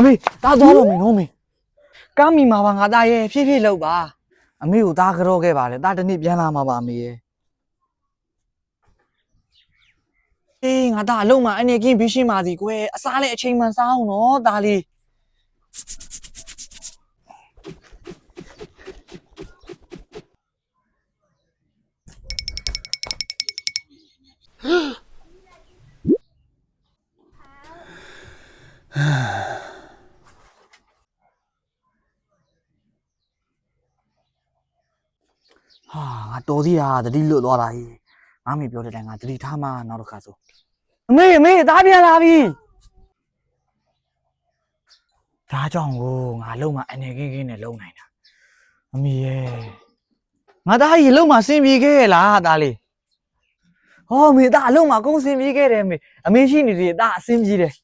အမေတားသွားတော့မယ်နော်မေကမ်းမီမှာပါငါသားရဲ့ဖြည်းဖြည်းလောက်ပါအမေကိုသားကြောခဲ့ပါလေသားတစ်နေ့ပြန်လာမှာပါအမေရဲ့အေးငါသားအလုံးမှာအနေကင်းဘေးရှင်းပါစီကွယ်အစားလည်းအချိန်မှန်စားအောင်နော်သားလေးဟာငါတော်စီတာတတိလွတ်သွားတာကြီးငါမေပြောတဲ့တိုင်ငါတတိထားမှနောက်တစ်ခါဆိုအမေသားပြန်လာပြီဒါကြောင့်ကိုငါလုံးမှာအနေကင်းနဲ့လုံနိုင်တာအမေရဲ့ငါသားကြီးလုံးမှာစင်ပြေခဲ့ရလားသားလေးဟောမေသားအလုံးမှာကုန်းစင်ပြေခဲ့တယ်မေအမေရှိနေတယ်သားအစင်ပြေတယ်